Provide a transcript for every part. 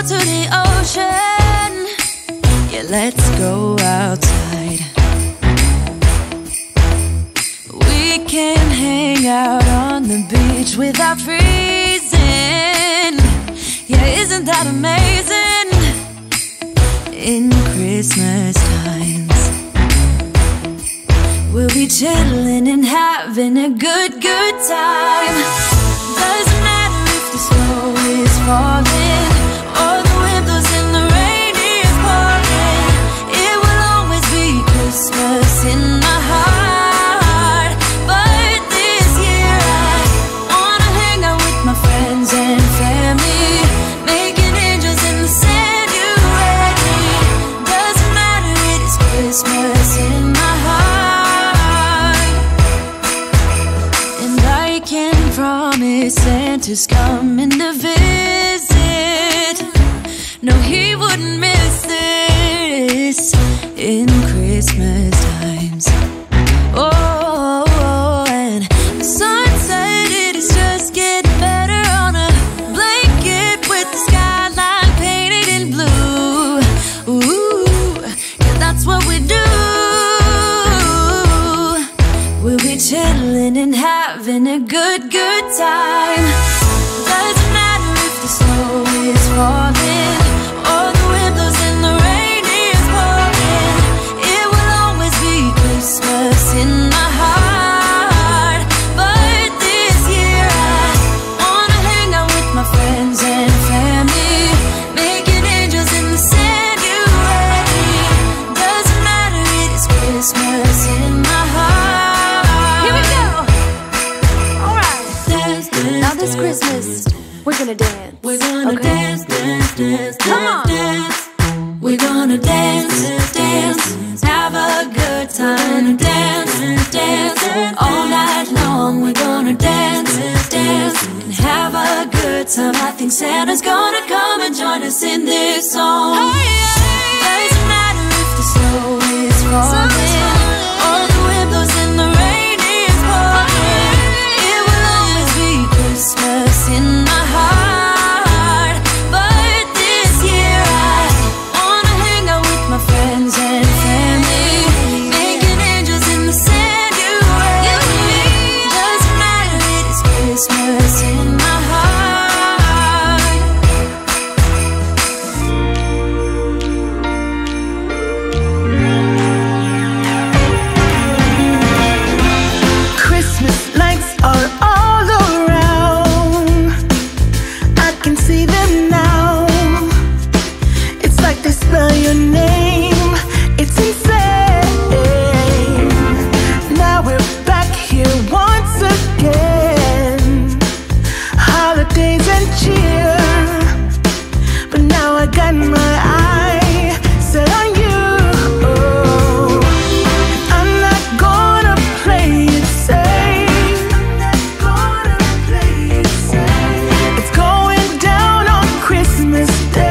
to the ocean. Yeah, let's go outside. We can hang out on the beach without freezing. Yeah, isn't that amazing? In Christmas times, we'll be chilling and having a good time. Doesn't matter if the snow is falling or the wind blows and the rain is pouring. It will always be Christmas in my heart. But this year I wanna hang out with my friends and family, making angels in the sand. You ready? Doesn't matter, it is Christmas in my heart. And I can promise Santa's coming to visit. No, he wouldn't miss this in Christmas times. Oh, and the sun said it is just getting better on a blanket with the skyline painted in blue. Ooh, yeah, that's what we do. We'll be chilling and having a good time. Doesn't matter if the snow is falling or the wind blows and the rain is pouring. It will always be Christmas in my heart. But this year I wanna hang out with my friends and family, making angels in the sand. You ready? Doesn't matter, it is Christmas in my heart. Here we go. All right. Dance, dance, now this Christmas, we're gonna dance. We're gonna dance, dance, dance, come on, dance. We're gonna dance, dance, have a good time. Dance, dance, all night long. We're gonna dance, dance, and have a good time. I think Santa's gonna come and join us in this song. Doesn't matter if the snow is falling or the wind blows and the rain is pouring. It will always be Christmas in my heart. But this year I wanna hang out with my friends and family, making angels in the sand. You ready? Doesn't matter, it is Christmas in my heart. Christmas lights are all around. I can see them now. It's like they spell your name. It's insane. Now we're back here once again. Holidays and cheer. But now I got my eye set on you. I'm not gonna play it safe. It's going down on Christmas Day.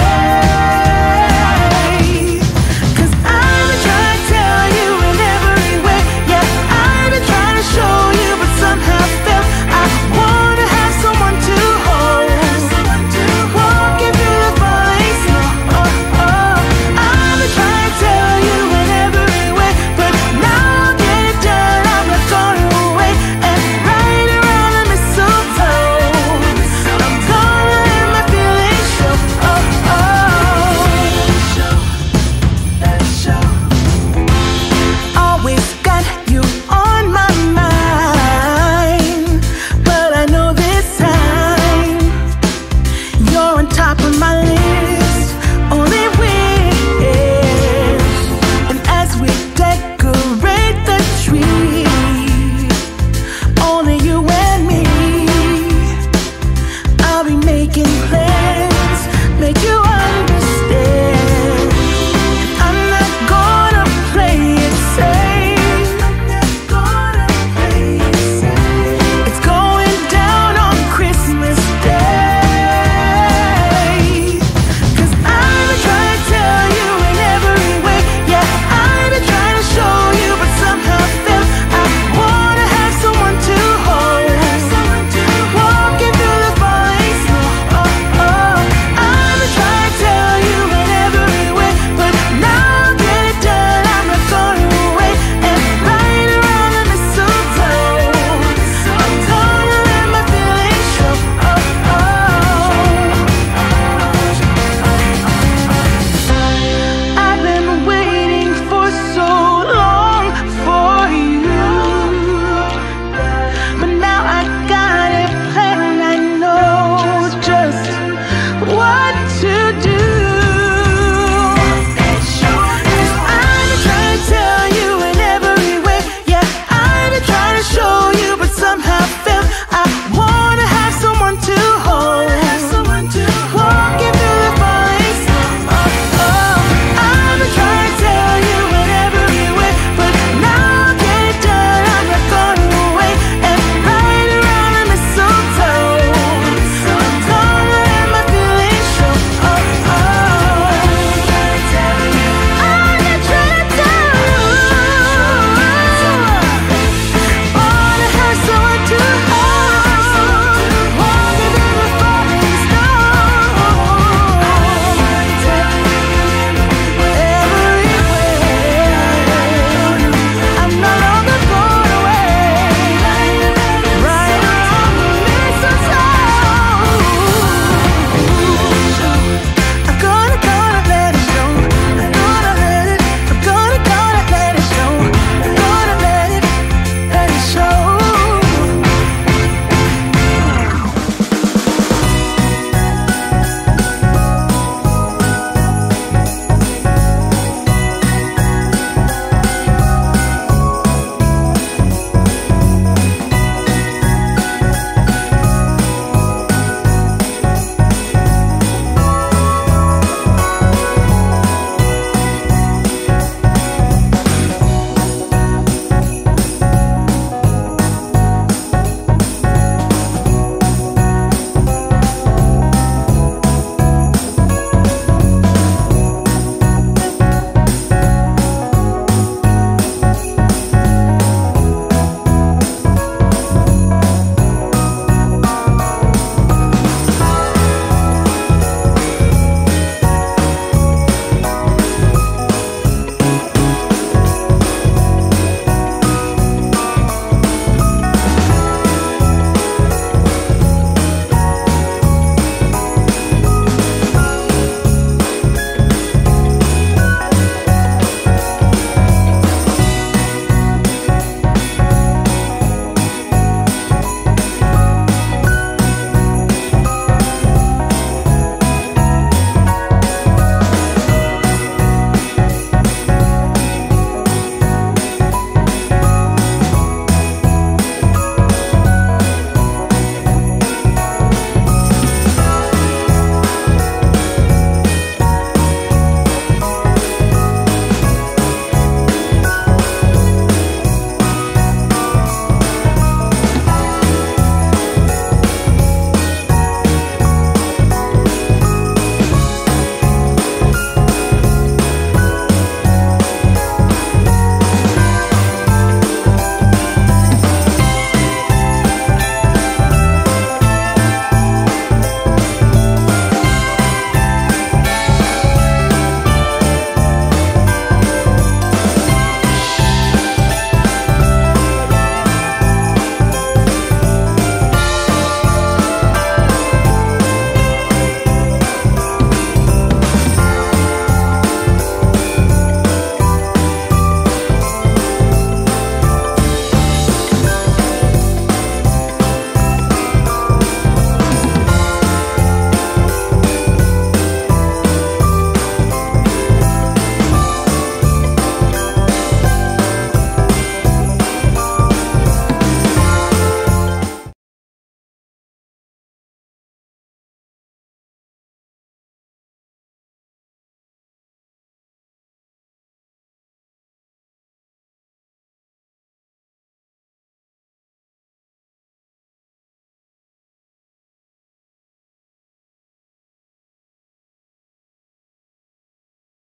what to do.